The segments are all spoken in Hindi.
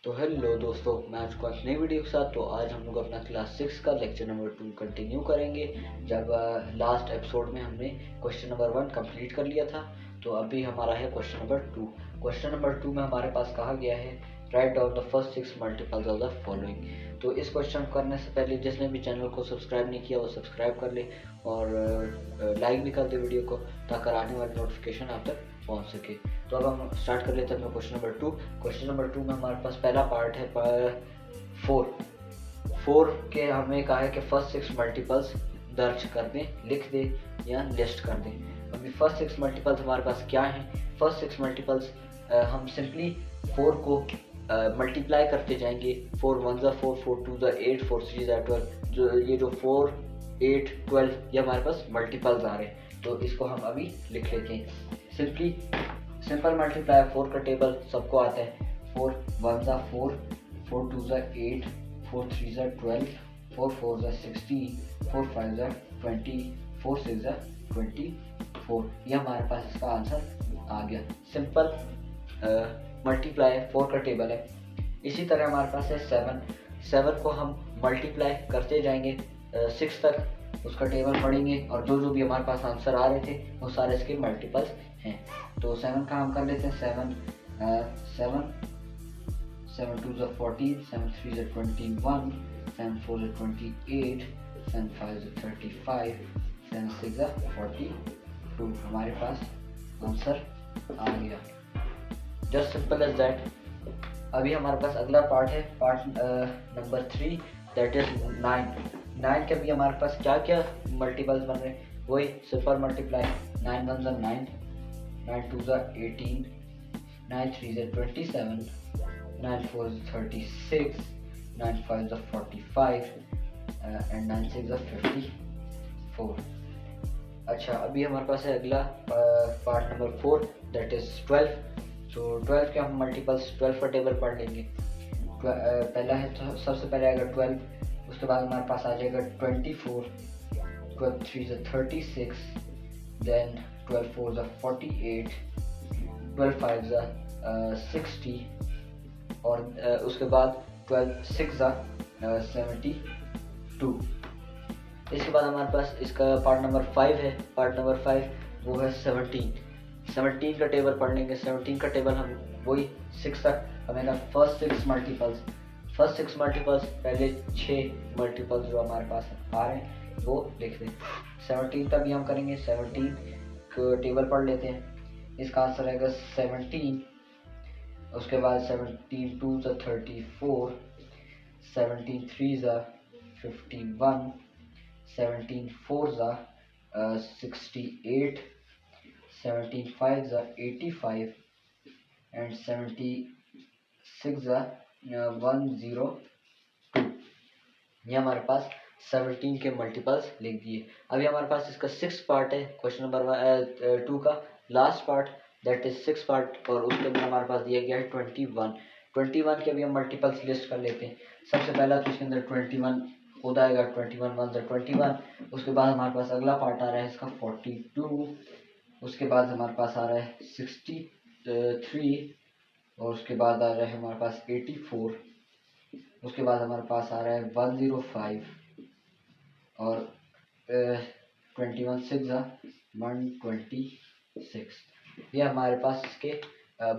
तो हेलो दोस्तों, मैं आज को एक नई वीडियो के साथ। तो आज हम लोग अपना क्लास 6 का लेक्चर नंबर 2 कंटिन्यू करेंगे। जब लास्ट एपिसोड में हमने क्वेश्चन नंबर 1 कंप्लीट कर लिया था, तो अभी हमारा है क्वेश्चन नंबर 2। क्वेश्चन नंबर 2 में हमारे पास कहा गया है write down the first 6 multiples of the following. तो इस क्वेश्चन करने से पहले जिसने भी चैनल को सब्सक्राइब नहीं किया वो सब्सक्राइब कर ले और लाइक भी कर दे वीडियो को, ताकि आने वाली नोटिफिकेशन आप तक पहुंच सके। तो अब हम स्टार्ट कर लेते हैं अपना क्वेश्चन नंबर 2। क्वेश्चन नंबर 2 में हमारे पास पहला पार्ट है 4 के हमें कहा है कि फर्स्ट 6 मल्टीपल्स दर्ज कर दें, लिख दें या लिस्ट कर दें। अभी फर्स्ट 6 मल्टीपल्स हमारे पास क्या हैं? फर्स्ट 6 मल्टीपल्स हम सिंपली 4 को मल्टीप्लाई करते जाएंगे। 4 1 4, 4 2 8, 4 3 12। जो 4 8 12 ये हमारे पास मल्टीपल्स आ रहे हैं, तो इसको हम अभी लिख लेते हैं। सिंपल मल्टीप्लाई 4 का टेबल सबको आता है। 4 1 4, 4 2 8, 4 3 12, 4 4 16, 4 5 20, 4 6 24। ये हमारे पास इसका आंसर आ गया। सिंपल मल्टीप्लाई 4 का टेबल है। इसी तरह हमारे पास है 7 को हम मल्टीप्लाई करते जाएंगे 6 तक, उसका टेबल पढ़ेंगे और जो भी हमारे पास आंसर आ रहे थे वो सारे इसके मल्टीपल्स हैं। तो 7 का हम कर लेते हैं 7 2 14, 7 3 21, 7 4 28, 7 5 35, 7 6 42। हमारे पास आंसर आ गया। Just simple as that. अभी हमारे पास अगला पार्ट है, पार्ट नंबर 3, दैट इज 9 के। अभी हमारे पास क्या क्या मल्टीपल्स बन रहे हैं? वही सिंपल मल्टीप्लाई। 9 1 9, 9 2 18, 9 3 27, 9 4 36, 9 5 45 एंड 9 6 54। अच्छा, अभी हमारे पास है अगला पार्ट नंबर 4, दैट इज 12। तो 12 के हम मल्टीपल्स 12 का टेबल पढ़ लेंगे। पहला है तो सबसे पहले आएगा 12, उसके बाद हमारे पास आ जाएगा 24, 12 3 36, देन 12 4 48, 12 5 60 और उसके बाद 12 6 72। इसके बाद हमारे पास इसका पार्ट नंबर 5 है। पार्ट नंबर 5 वो है 17 का टेबल पढ़ लेंगे। 17 का टेबल हम वही 6 तक हमें फर्स्ट 6 मल्टीपल्स पहले 6 मल्टीपल्स जो हमारे पास आ रहे हैं वो लिख दें। 17 तक भी हम करेंगे। 17 का टेबल पढ़ लेते हैं। इसका आंसर आएगा 17। उसके बाद 17 2 34, 17 3 51, 17 4 68, 17 5 85 and 76 102। ये हमारे पास 17 के मल्टीपल्स लिख दिए। अभी हमारे पास इसका 6 पार्ट है, क्वेश्चन नंबर 2 का last part, that is 6 part. और उसके अंदर हमारे पास दिया गया है 21 के अभी हम मल्टीपल्स लिस्ट कर लेते हैं। सबसे पहला तो इसके अंदर 21 खुद आएगा। 21 1 21। उसके बाद हमारे पास अगला पार्ट आ रहा है इसका 42। उसके बाद हमारे पास आ रहा है 63 और उसके बाद आ रहा है हमारे पास 84। उसके बाद हमारे पास आ रहा है 105 और 21 6 126। ये हमारे पास इसके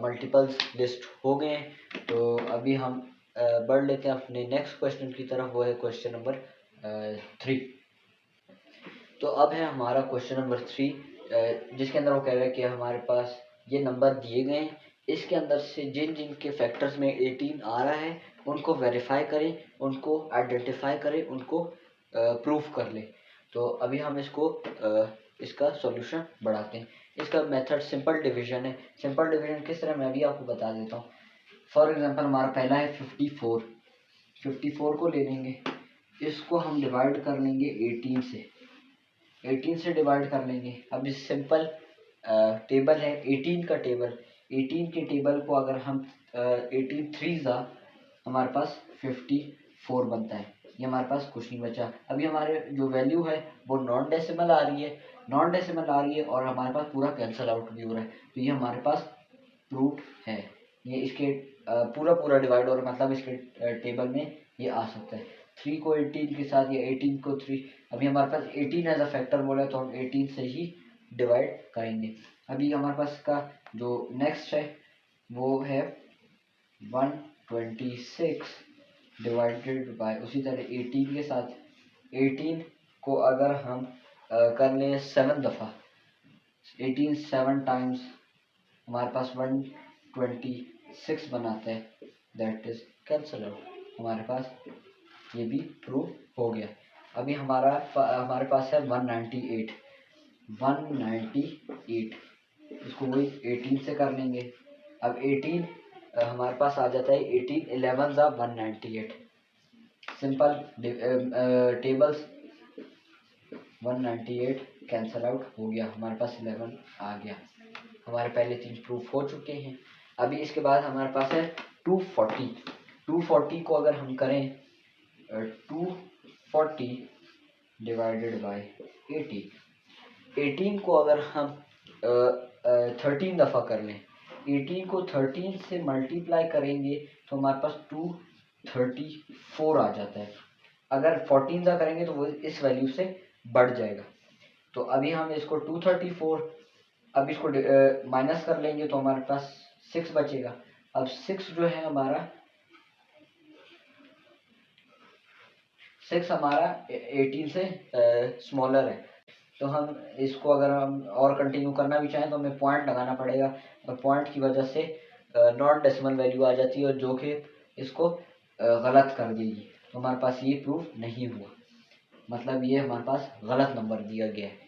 मल्टीपल्स लिस्ट हो गए हैं। तो अभी हम बढ़ लेते हैं अपने नेक्स्ट क्वेश्चन की तरफ, वो है क्वेश्चन नंबर 3। तो अब है हमारा क्वेश्चन नंबर 3, जिसके अंदर वो कह रहा है कि हमारे पास ये नंबर दिए गए हैं, इसके अंदर से जिन जिन के फैक्टर्स में 18 आ रहा है उनको वेरीफाई करें, उनको आइडेंटिफाई करें, उनको प्रूफ कर लें। तो अभी हम इसका सॉल्यूशन बढ़ाते हैं। इसका मेथड सिंपल डिवीजन है। सिंपल डिवीजन किस तरह, मैं भी आपको बता देता हूँ। फॉर एग्जांपल हमारा पहला है 54 को ले लेंगे, इसको हम डिवाइड कर लेंगे 18 से डिवाइड कर लेंगे। अब इस सिंपल टेबल है 18 का टेबल। 18 के टेबल को अगर हम 18 3 हमारे पास 54 बनता है। ये हमारे पास कुछ नहीं बचा। अभी हमारे जो वैल्यू है वो नॉन डेसिमल आ रही है और हमारे पास पूरा कैंसल आउट भी हो रहा है। तो ये हमारे पास प्रूफ है। ये इसके पूरा पूरा डिवाइड हो रहा है, मतलब इसके टेबल में ये आ सकता है 3 को 18 के साथ या 18 को 3। अभी हमारे पास 18 एज अ फैक्टर बोला है तो हम 18 से ही डिवाइड करेंगे। अभी हमारे पास का जो नेक्स्ट है वो है 126 डिवाइडेड बाय, उसी तरह 18 के साथ 18 को अगर हम कर लें 7 दफ़ा, 18 7 टाइम्स हमारे पास 126 बनाते हैं, दैट इज कैंसल आउट। हमारे पास ये भी प्रूव हो गया। अभी हमारे पास है 198 इसको वही 18 से कर लेंगे। अब 18 हमारे पास आ जाता है 18 11 ज़ा 198, सिंपल टेबल्स 198 कैंसल आउट हो गया, हमारे पास 11 आ गया। हमारे पहले 3 प्रूफ हो चुके हैं। अभी इसके बाद हमारे पास है 240 को अगर हम करें 240 डिवाइडेड बाय 18 को अगर हम 13 दफ़ा कर लें, 18 को 13 से मल्टीप्लाई करेंगे तो हमारे पास 234 आ जाता है। अगर 14 ज़ा करेंगे तो वो इस वैल्यू से बढ़ जाएगा। तो अभी हम इसको 234, अब इसको माइनस कर लेंगे तो हमारे पास 6 बचेगा। अब 6 जो है हमारा 18 से स्मॉलर है, तो हम इसको अगर हम और कंटिन्यू करना भी चाहें तो हमें पॉइंट लगाना पड़ेगा, और पॉइंट की वजह से नॉन डेसिमल वैल्यू आ जाती है और जो कि इसको गलत कर देगी। तो हमारे पास ये प्रूफ नहीं हुआ, मतलब ये हमारे पास गलत नंबर दिया गया है।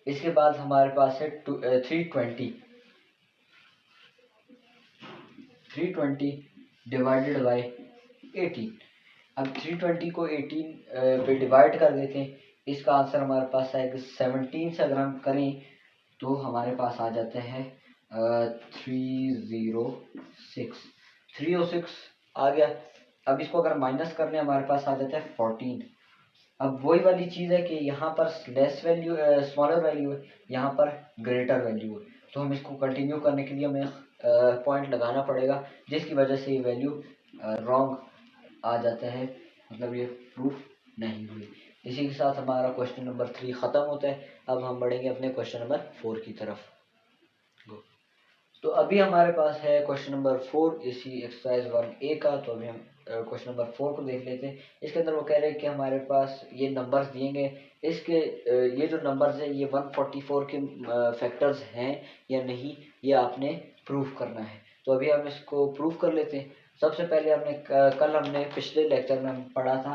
इसके बाद हमारे पास है 320 डिवाइडेड बाय 18। अब 320 को 18 पे डिवाइड कर देते हैं, इसका आंसर हमारे पास आएगा 17 से अगर हम करें तो हमारे पास आ जाते हैं 306 आ गया। अब इसको अगर माइनस कर लें हमारे पास आ जाता है 14। अब वही वाली चीज़ है कि यहाँ पर लेस वैल्यू स्मॉलर वैल्यू है, यहाँ पर ग्रेटर वैल्यू है, तो हम इसको कंटिन्यू करने के लिए हमें पॉइंट लगाना पड़ेगा, जिसकी वजह से ये वैल्यू रॉन्ग आ जाता है, मतलब ये प्रूफ नहीं हुई। इसी के साथ हमारा क्वेश्चन नंबर 3 ख़त्म होता है। अब हम बढ़ेंगे अपने क्वेश्चन नंबर 4 की तरफ। तो अभी हमारे पास है क्वेश्चन नंबर 4 इसी एक्सरसाइज 1A का। तो अभी हम क्वेश्चन नंबर 4 को देख लेते हैं। इसके अंदर वो कह रहे हैं कि हमारे पास ये नंबर्स दिए गए, इसके ये जो नंबर्स हैं ये 144 के फैक्टर्स हैं या नहीं, ये आपने प्रूफ करना है। तो अभी हम इसको प्रूफ कर लेते हैं। सबसे पहले हमने पिछले लेक्चर में हम पढ़ा था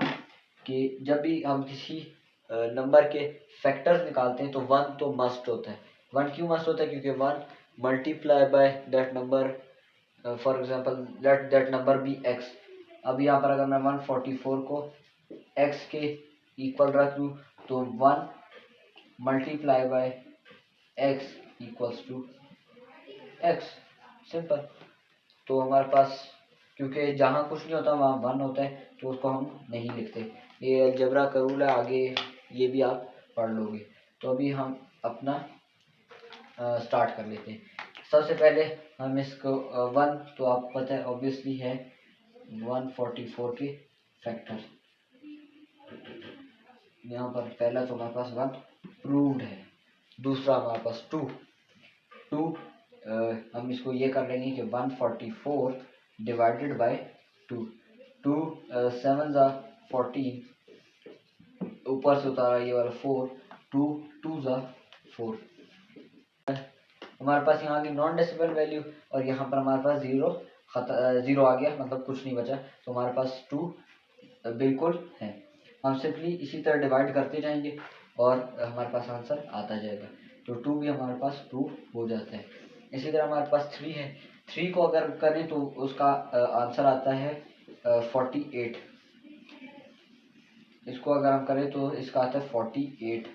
कि जब भी हम किसी नंबर के फैक्टर्स निकालते हैं तो 1 तो मस्ट होता है। 1 क्यों मस्ट होता है? क्योंकि 1 multiply by that number, for example let that number be x। अब यहाँ पर अगर मैं 144 को x के इक्वल रख दूँ तो 1 multiply by x equals to x, simple. तो हमारे पास क्योंकि जहाँ कुछ नहीं होता वहाँ 1 होता है, तो उसको हम नहीं लिखते। ये अलजेब्रा का रूल है, आगे ये भी आप पढ़ लोगे। तो अभी हम अपना स्टार्ट कर लेते हैं। सबसे पहले हम इसको 1 तो आपको पता है ऑब्वियसली है 144 के फैक्टर। यहाँ पर पहला तो हमारे पास 1 प्रूव्ड है, दूसरा हमारे पास 2 हम इसको ये कर लेंगे कि 144 डिवाइडेड बाय 2 7 ज़ा 14, ऊपर से उतारा ये वाला 4, 2 ज़ा 4। हमारे पास यहाँ की नॉन डेसिमल वैल्यू और यहाँ पर हमारे पास जीरो आ गया, मतलब कुछ नहीं बचा, तो हमारे पास 2 बिल्कुल है। हम सिंपली इसी तरह डिवाइड करते जाएंगे और हमारे पास आंसर आता जाएगा। तो 2 भी हमारे पास प्रूफ हो जाता है। इसी तरह हमारे पास 3 है, 3 को अगर करें तो उसका आंसर आता है 48। इसको अगर हम करें तो इसका आता है 48,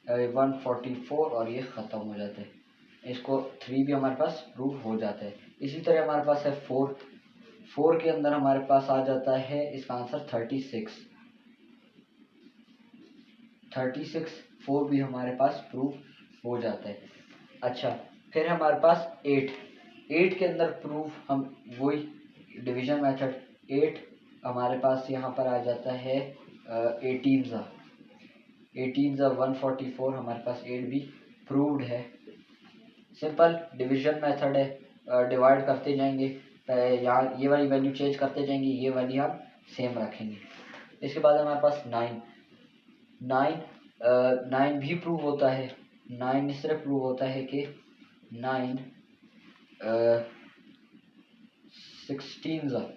144 और ये ख़त्म हो जाता है। इसको 3 भी हमारे पास प्रूफ हो जाता है। इसी तरह हमारे पास है 4 के अंदर हमारे पास आ जाता है इसका आंसर 36। 4 भी हमारे पास प्रूफ हो जाता है। अच्छा, फिर हमारे पास 8 के अंदर प्रूफ हम वही डिवीजन मेथड 8 हमारे पास यहाँ पर आ जाता है 18 ज़ा 144 हमारे पास 8 भी प्रूव्ड है। सिंपल डिवीजन मेथड है, डिवाइड करते जाएंगे, यहाँ ये वाली वैल्यू चेंज करते जाएंगे, ये वाली हम सेम रखेंगे। इसके बाद हमारे पास 9 भी प्रूव होता है। 9 इस तरह प्रूव होता है कि 9 16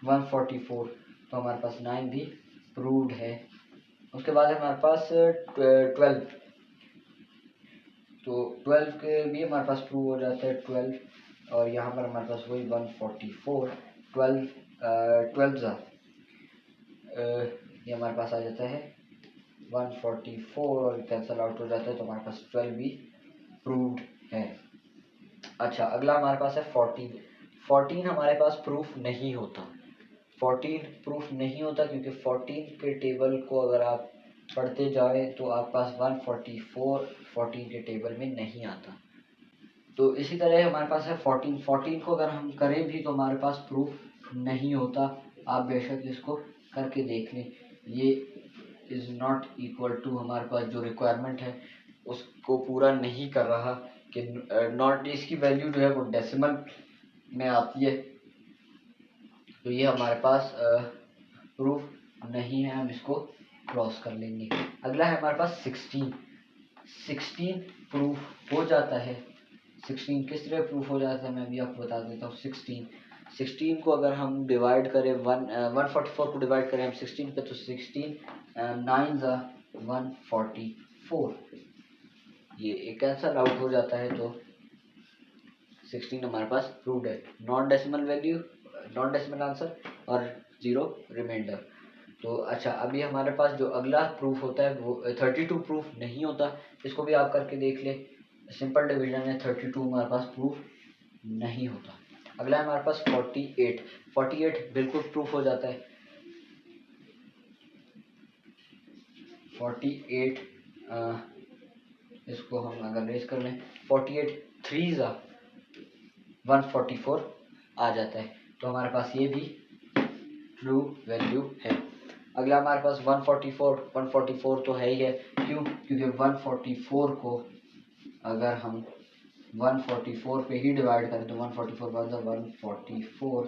144, तो हमारे पास 9 भी प्रूव्ड है। उसके बाद हमारे पास 12, तो 12 के भी हमारे पास प्रूव हो जाता है 12, और यहाँ पर हमारे पास वही 144 12 ये हमारे पास आ जाता है 144 और कैंसल आउट हो जाता है, तो हमारे पास 12 भी प्रूव्ड है। अच्छा, अगला हमारे पास है 14 हमारे पास प्रूफ नहीं होता। 14 प्रूफ नहीं होता क्योंकि 14 के टेबल को अगर आप पढ़ते जाए तो आपके पास 144 14 के टेबल में नहीं आता। तो इसी तरह हमारे पास है 14 को अगर हम करें भी तो हमारे पास प्रूफ नहीं होता। आप बेशक इसको करके देख लें, ये इज़ नॉट इक्वल टू हमारे पास जो रिक्वायरमेंट है उसको पूरा नहीं कर रहा, कि नॉट इसकी वैल्यू जो है वो डेसिमल में आती है, तो ये हमारे पास प्रूफ नहीं है, हम इसको क्रॉस कर लेंगे। अगला है हमारे पास 16 प्रूफ हो जाता है। 16 किस तरह प्रूफ हो जाता है मैं भी आपको बता देता हूँ। 16 को अगर हम डिवाइड करें 144 को डिवाइड करें हम 16 पे, तो 16 9 ज़ा 144, ये कैंसल आउट हो जाता है, तो 16 हमारे पास प्रूव्ड है। Non decimal value, non decimal answer और 0 रिमाइंडर। तो अच्छा, अभी हमारे पास जो अगला प्रूफ होता है वो 32 प्रूफ नहीं होता। इसको भी आप करके देख ले, सिंपल डिवीजन है 32 हमारे पास प्रूफ नहीं होता। अगला है हमारे पास 48 बिल्कुल प्रूफ हो जाता है। 48 इसको हम अगर रेस कर लें, 48 3 ज़ा 144 आ जाता है, तो हमारे पास ये भी ट्रू वैल्यू है। अगला हमारे पास 144 तो है ही है, क्यों? क्योंकि 144 को अगर हम 144 पे ही डिवाइड करें तो 144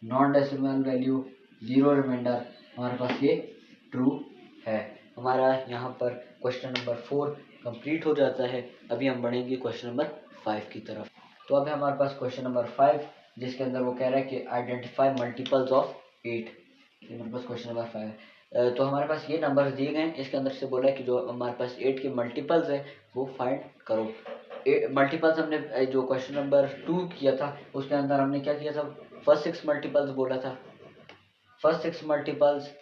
नॉन डेसिमल वैल्यू 0 रिमाइंडर, हमारे पास ये ट्रू है। हमारा यहाँ पर क्वेश्चन नंबर 4 कंप्लीट हो जाता है। अभी हम बढ़ेंगे क्वेश्चन नंबर 5 की तरफ। तो अभी हमारे पास क्वेश्चन नंबर 5, जिसके अंदर वो कह रहा है कि आइडेंटिफाई मल्टीपल्स ऑफ 8। ये हमारे पास क्वेश्चन नंबर 5 है। तो हमारे पास ये नंबर्स दिए गए हैं, इसके अंदर से बोला है कि जो हमारे पास 8 के मल्टीपल्स है वो फाइंड करो। मल्टीपल्स हमने जो क्वेश्चन नंबर 2 किया था उसके अंदर हमने क्या किया था, फर्स्ट 6 मल्टीपल्स बोला था। फर्स्ट 6 मल्टीपल्स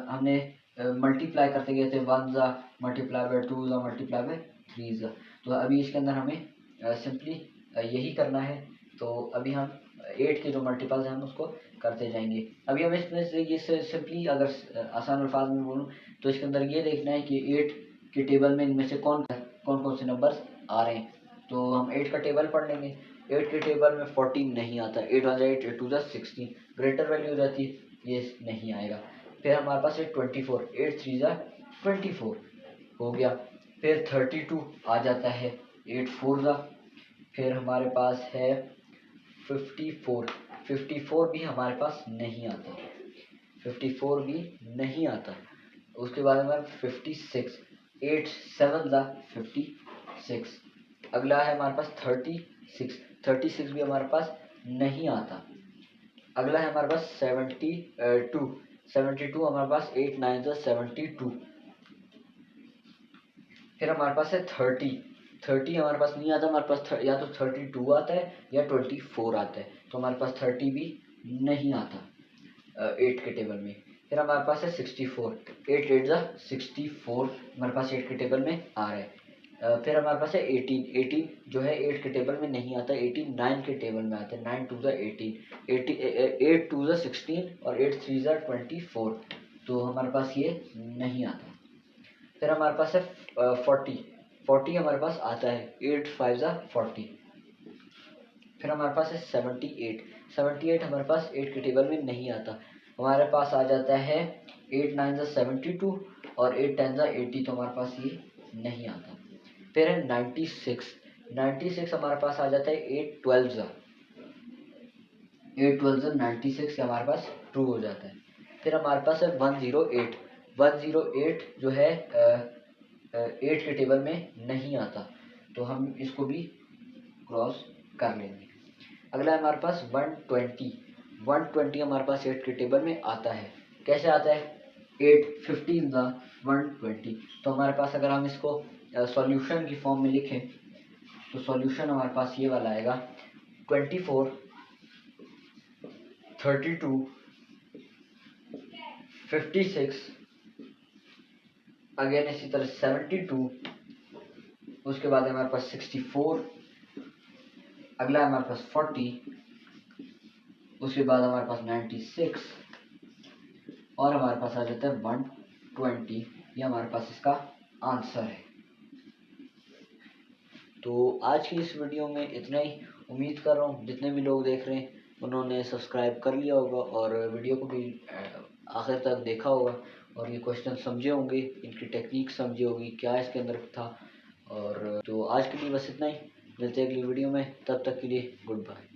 हमने मल्टीप्लाई करते गए थे, 1 ज़ा मल्टीप्लाई बाय 2 ज़ा मल्टीप्लाई बाय 3 ज़ा। तो अभी इसके अंदर हमें सिंपली यही करना है। तो अभी हम 8 के जो मल्टीपल्स हैं हम उसको करते जाएंगे। अभी हम इसमें से ये सिंपली अगर आसान अल्फाज में बोलूँ तो इसके अंदर ये देखना है कि 8 के टेबल में इनमें से कौन कौन से नंबर्स आ रहे हैं। तो हम 8 का टेबल पढ़ लेंगे। 8 के टेबल में 14 नहीं आता, 8 1 8 8 2 16 ग्रेटर वैल्यू हो जाती है, ये नहीं आएगा। फिर हमारे पास है 24, 8 3 24 हो गया। फिर 32 आ जाता है, 8 4 फिर हमारे पास है 54 भी हमारे पास नहीं आता, 54 भी नहीं आता। उसके बाद हमारे 56, 8 7 56। अगला है हमारे पास 36 भी हमारे पास नहीं आता। अगला है हमारे पास 72 हमारे पास 8 9 72। फिर हमारे पास है 30 हमारे पास नहीं आता, हमारे पास या तो 32 आता है या 24 आता है, तो हमारे पास 30 भी नहीं आता 8 के टेबल में। फिर हमारे पास है 64, 8 8 64 हमारे पास 8 के टेबल में आ रहा है। फिर हमारे पास है 18 जो है 8 के टेबल में नहीं आता, 18 9 के टेबल में आता है, 9 2 18 8 2 16 और 8 3 24, तो हमारे पास ये नहीं आता। फिर हमारे पास है 40 हमारे पास आता है, 8 5 40। फिर हमारे पास है 78। 78 हमारे पास 8 के टेबल में नहीं आता, हमारे पास आ जाता है 8 9 ज़ा 72 और 8 10 ज़ा 80, तो हमारे पास ये नहीं आता। फिर है 96। 96 हमारे पास आ जाता है 8 12 ज़ा 96 के हमारे पास ट्रू हो जाता है। फिर हमारे पास है 108। 108 जो है 8 के टेबल में नहीं आता, तो हम इसको भी क्रॉस कर लेंगे। अगला है हमारे पास 120। 120 हमारे पास 8 के टेबल में आता है। कैसे आता है? 8 15 ज़ा 120। तो हमारे पास अगर हम इसको सॉल्यूशन की फॉर्म में लिखें तो सॉल्यूशन हमारे पास ये वाला आएगा 24 32 56 अगेन इसी तरह 72, उसके बाद हमारे पास 64, अगला हमारे पास 40, उसके बाद हमारे पास 96 और हमारे पास आ जाता है 120। ये हमारे पास इसका आंसर है। तो आज की इस वीडियो में इतना ही। उम्मीद कर रहा हूँ जितने भी लोग देख रहे हैं उन्होंने सब्सक्राइब कर लिया होगा और वीडियो को भी आखिर तक देखा होगा और ये क्वेश्चन समझे होंगे, इनकी टेक्निक समझी होगी, क्या इसके अंदर था। और तो आज के लिए बस इतना ही, मिलते हैं अगली वीडियो में, तब तक के लिए गुड बाय।